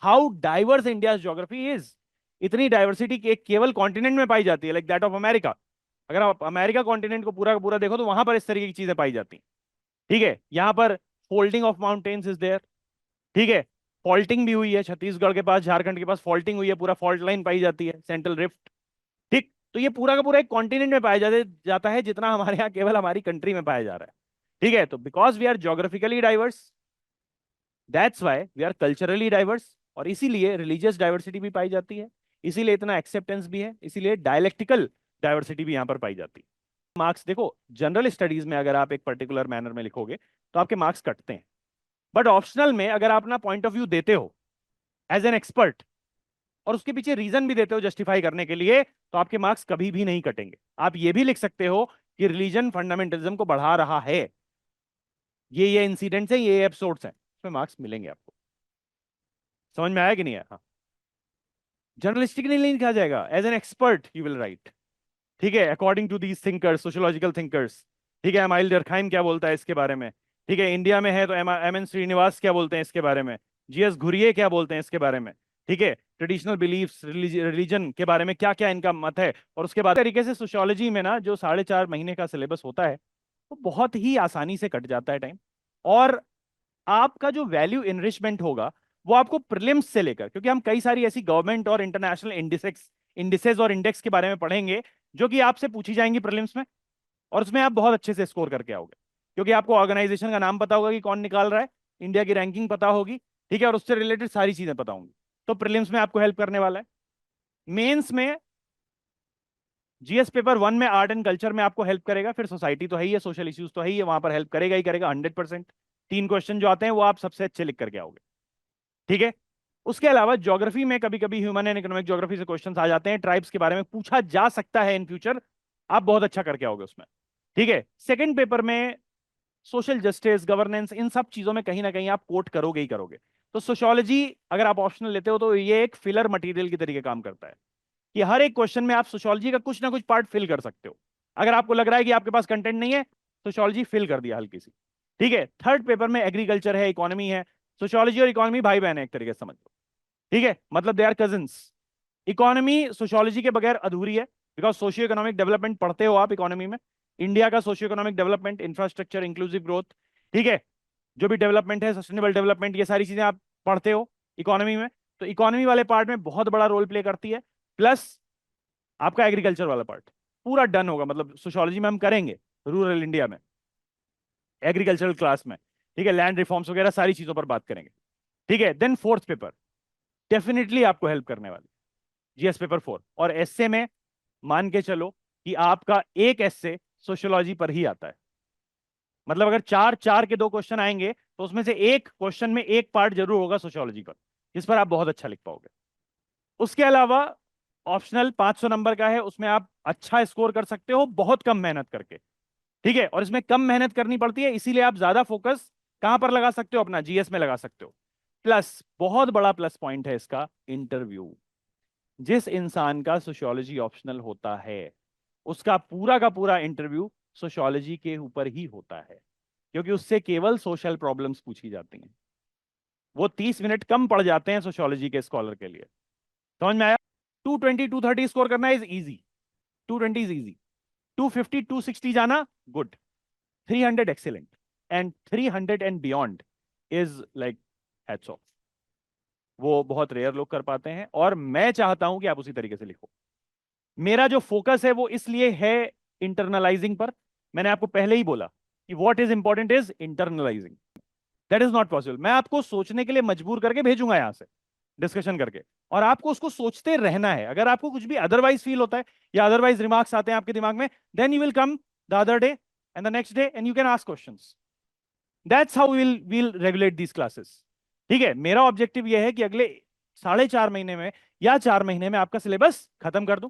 S1: how diverse India geography is. इतनी डाइवर्सिटी केवल कॉन्टिनेंट में पाई जाती है, लाइक दैट ऑफ अमेरिका। अगर आप अमेरिका कॉन्टिनेंट को पूरा का पूरा देखो तो वहां पर इस तरीके की चीजें पाई जाती हैं। ठीक है, यहां पर folding of mountains is there. ठीक है, फॉल्टिंग भी हुई है, छत्तीसगढ़ के पास, झारखंड के पास फॉल्टिंग हुई है, पूरा फॉल्ट लाइन पाई जाती है, सेंट्रल रिफ्ट। ठीक, तो ये पूरा का पूरा एक कॉन्टिनेंट में पाया जाता है, जितना हमारे यहाँ केवल हमारी कंट्री में पाया जा रहा है। ठीक है, तो because we are geographically diverse, that's why we are culturally diverse, और इसीलिए रिलीजियस डाइवर्सिटी भी पाई जाती है, इसीलिए इतना एक्सेप्टेंस भी है, इसीलिए डायलेक्टिकल डाइवर्सिटी भी यहाँ पर पाई जाती है। मार्क्स देखो, जनरल स्टडीज में अगर आप एक पर्टिकुलर मैनर में लिखोगे तो आपके मार्क्स कटते हैं, बट ऑप्शनल में अगर आप अपना पॉइंट ऑफ व्यू देते हो एज एन एक्सपर्ट, और उसके पीछे रीजन भी देते हो जस्टिफाई करने के लिए, तो आपके मार्क्स कभी भी नहीं कटेंगे। आप ये भी लिख सकते हो कि रिलीजन फंडामेंटलिज्म को बढ़ा रहा है, ये इंसिडेंट्स है, ये एपिसोड्स हैं, उसमें मार्क्स मिलेंगे आपको। समझ में आया कि नहीं आया? हाँ, जर्नलिस्टिक नहीं लिखा जाएगा, as an expert you will write. ठीक है, according to these thinkers, sociological thinkers. ठीक है, एमाइल डर्खाइम क्या बोलता है इसके बारे में। ठीक है, इंडिया में है तो एम एन श्रीनिवास क्या बोलते हैं इसके बारे में, जीएस घुरिये क्या बोलते हैं इसके बारे में। ठीक है, ट्रेडिशनल बिलीफ्स, रिलीजन के बारे में क्या क्या इनका मत है। और उसके बाद तरीके से सोशियोलॉजी में ना जो 4.5 महीने का सिलेबस होता है, वो बहुत ही आसानी से कट जाता है टाइम। और आपका जो वैल्यू इनरिचमेंट होगा वो आपको प्रीलिम्स से लेकर, क्योंकि हम कई सारी ऐसी गवर्नमेंट और इंटरनेशनल इंडिसेस और इंडेक्स के बारे में पढ़ेंगे जो कि आपसे पूछी जाएंगी प्रीलिम्स में, और उसमें आप बहुत अच्छे से स्कोर करके आओगे, क्योंकि आपको ऑर्गेनाइजेशन का नाम पता होगा कि कौन निकाल रहा है, इंडिया की रैंकिंग पता होगी। ठीक है, और उससे रिलेटेड सारी चीजें पता होंगी, तो प्रीलिम्स में आपको हेल्प करने वाला है। मेंस में जीएस पेपर 1 में आर्ट एंड कल्चर में आपको हेल्प करेगा, फिर सोसाइटी तो है ही है, सोशल इश्यूज तो है ही है, वहां पर हेल्प करेगा ही करेगा 100%। 3 क्वेश्चन जो आते हैं वो आप सबसे अच्छे लिख करके आओगे। ठीक है, उसके अलावा ज्योग्राफी में कभी कभी ह्यूमन एंड इकोनॉमिक ज्योग्राफी से क्वेश्चंस आ जाते हैं, ट्राइब्स के बारे में पूछा जा सकता है इन फ्यूचर, आप बहुत अच्छा करके आओगे उसमें। ठीक है, सेकंड पेपर में सोशल जस्टिस, गवर्नेंस, इन सब चीजों में कहीं ना कहीं आप कोट करोगे ही करोगे। तो सोशियोलॉजी अगर आप ऑप्शनल लेते हो तो ये एक फिलर मटेरियल की तरीके काम करता है, कि हर एक क्वेश्चन में आप सोशियोलॉजी का कुछ ना कुछ पार्ट फिल कर सकते हो। अगर आपको लग रहा है कि आपके पास कंटेंट नहीं है, सोशियोलॉजी फिल कर दिया हल्की सी। ठीक है, थर्ड पेपर में एग्रीकल्चर है, इकोनॉमी है। सोशियोलॉजी और इकोनॉमी भाई बहन है एक तरीके से समझ लो। ठीक है, मतलब they are cousins. Economy sociology के बगैर अधूरी है, बिकॉज सोशियो इकोनॉमिक डेवलपमेंट पढ़ते हो आप इकोनॉमी में, इंडिया का socio economic development, infrastructure, inclusive growth. ठीक है, जो भी डेवलपमेंट है, सस्टेनेबल डेवलपमेंट, ये सारी चीजें आप पढ़ते हो इकोनॉमी में, तो इकोनॉमी वाले पार्ट में बहुत बड़ा रोल प्ले करती है। प्लस आपका एग्रीकल्चर वाला पार्ट पूरा डन होगा, मतलब सोशियोलॉजी में हम करेंगे रूरल इंडिया में, एग्रीकल्चरल क्लास में। ठीक है, लैंड रिफॉर्म्स वगैरह सारी चीजों पर बात करेंगे। ठीक है, देन फोर्थ पेपर डेफिनेटली आपको हेल्प करने वाली, जीएस पेपर 4। और एसए में मान के चलो कि आपका एक एसए सोशियोलॉजी पर ही आता है, मतलब अगर 4 4 के 2 क्वेश्चन आएंगे तो उसमें से एक क्वेश्चन में एक पार्ट जरूर होगा सोशियोलॉजी पर, जिस पर आप बहुत अच्छा लिख पाओगे। उसके अलावा ऑप्शनल 500 नंबर का है, उसमें आप अच्छा स्कोर कर सकते हो बहुत कम मेहनत करके। ठीक है, और इसमें कम मेहनत करनी पड़ती है, इसीलिए आप ज्यादा फोकस कहां पर लगा सकते हो, अपना जीएस में लगा सकते हो। प्लस बहुत बड़ा प्लस पॉइंट है इसका, इंटरव्यू। जिस इंसान का सोशियोलॉजी ऑप्शनल होता है उसका पूरा का पूरा इंटरव्यू सोशियोलॉजी के ऊपर ही होता है, क्योंकि उससे केवल सोशल प्रॉब्लम्स पूछी जाती हैं। वो 30 मिनट कम पड़ जाते हैं सोशियोलॉजी के स्कॉलर के लिए। समझ में आया? 220 230 स्कोर करना इज इजी, 220 इज इजी, 250 260 जाना good, 300 excellent, and 300 and beyond is like hats off. वो बहुत रेयर लोग कर पाते हैं, और मैं चाहता हूं कि आप उसी तरीके से लिखो। मेरा जो फोकस है वो इसलिए है इंटरनलाइजिंग पर। मैंने आपको पहले ही बोला कि what is important is internalising. That is not possible. मैं आपको सोचने के लिए मजबूर करके भेजूंगा यहां से डिस्कशन करके, और आपको उसको सोचते रहना है। अगर आपको कुछ भी अदरवाइज फील होता है या अदरवाइज रिमार्क्स आते हैं आपके दिमाग में, then you will come the other day and the next day and you can ask questions. That's how will regulate these classes. ठीक है, मेरा ऑब्जेक्टिव यह है कि अगले 4.5 महीने में या 4 महीने में आपका सिलेबस खत्म कर दूं,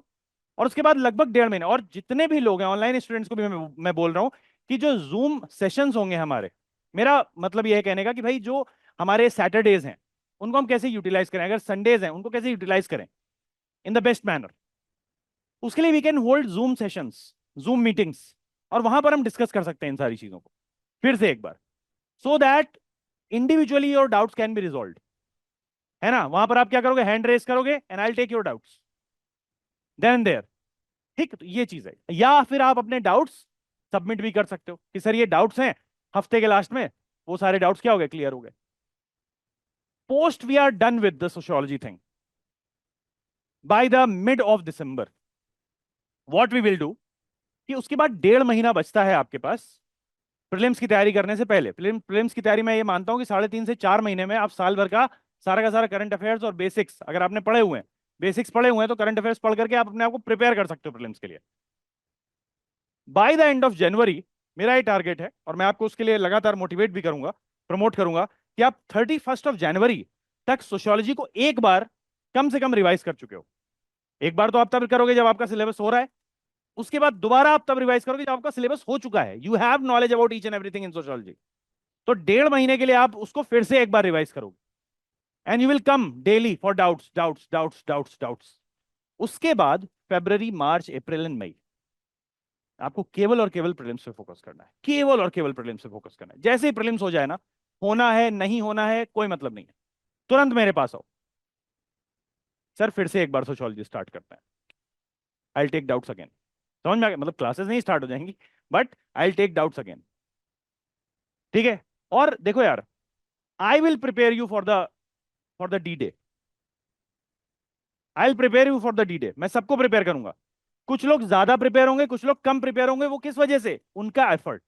S1: और उसके बाद लगभग 1.5 महीने, और जितने भी लोग हैं ऑनलाइन स्टूडेंट्स को भी मैं बोल रहा हूं कि जो जूम सेशंस होंगे हमारे, मेरा मतलब यह है कहने का कि भाई जो हमारे सैटरडेज हैं उनको हम कैसे यूटिलाइज करें, अगर संडेज हैं उनको कैसे यूटिलाइज करें इन द बेस्ट मैनर। उसके लिए we can hold Zoom sessions, Zoom meetings, और वहां पर हम डिस्कस कर सकते हैं इन सारी चीजों को फिर से एक बार, so that individually your doubts can be resolve. है ना? वहां पर आप क्या करोगे, हैंड रेस करोगे and I will take your doubts then there. ठीक, तो ये चीज है। या फिर आप अपने डाउट्स सबमिट भी कर सकते हो कि सर ये डाउट्स हैं, हफ्ते के लास्ट में वो सारे डाउट्स क्या हो गए, क्लियर हो गए। Post we are done with the sociology thing by the mid of December, what we will do कि उसके बाद 1.5 महीना बचता है आपके पास प्रीलिम्स की तैयारी करने से पहले। प्रीलिम्स की तैयारी मैं ये मानता हूं कि 3.5 से 4 महीने में आप साल भर का सारा करंट अफेयर्स और बेसिक्स, अगर आपने पढ़े हुए हैं, बेसिक्स पढ़े हुए हैं, तो करंट अफेयर्स पढ़ करके आप अपने आप को प्रिपेयर कर सकते हो प्रीलिम्स के लिए। By the end of January मेरा ये टारगेट है, और मैं आपको उसके लिए लगातार मोटिवेट भी करूंगा, प्रमोट करूंगा, कि आप 31 जनवरी तक सोशियोलॉजी को एक बार कम से कम रिवाइज कर चुके हो। एक बार तो आप तब करोगे जब आपका सिलेबस हो रहा है, उसके बाद दोबारा आप तब रिवाइज करोगे जब आपका सिलेबस हो चुका है, you have knowledge about each and everything in sociology. तो 1.5 महीने के लिए आप उसको फिर से एक बार रिवाइज करोगे, and you will come daily for doubts doubts doubts doubts doubts. उसके बाद फरवरी मार्च अप्रैल एंड मई आपको केवल और केवल प्रीलिम्स पे फोकस करना है, केवल और केवल प्रीलिम्स पे फोकस करना है। जैसे ही प्रीलिम्स हो जाए ना, होना है नहीं होना है कोई मतलब नहीं है, तुरंत मेरे पास आओ, सर फिर से एक बार सोशियोलॉजी स्टार्ट करते हैं, आई टेक डाउट्स अगेन। समझ में आ गया? मतलब क्लासेस नहीं स्टार्ट हो जाएंगी, but I take doubts again. ठीक है? और देखो यार, I will prepare you for the D day, I will prepare you for the D day. मैं सबको प्रिपेयर करूंगा। कुछ लोग ज्यादा प्रिपेयर होंगे, कुछ लोग कम प्रिपेयर होंगे, वो किस वजह से, उनका एफर्ट।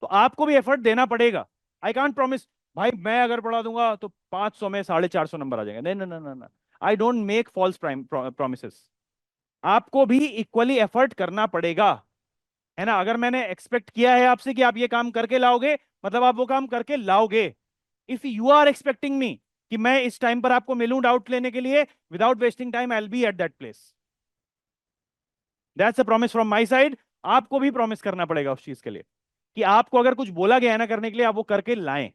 S1: तो आपको भी एफर्ट देना पड़ेगा। आई कांट प्रॉमिस भाई मैं अगर पढ़ा दूंगा तो 500 में 450 नंबर आ जाएंगे, नहीं नहीं नहीं नहीं, I don't make false promises. आपको भी इक्वली एफर्ट करना पड़ेगा, है ना? अगर मैंने एक्सपेक्ट किया है आपसे कि आप ये काम करके लाओगे, मतलब आप वो काम करके लाओगे। If you are expecting me कि मैं इस टाइम पर आपको मिलूं डाउट लेने के लिए, without wasting time I will be at that place. That's a promise from my side. आपको भी प्रॉमिस करना पड़ेगा उस चीज के लिए कि आपको अगर कुछ बोला गया है ना करने के लिए, आप वो करके लाएं।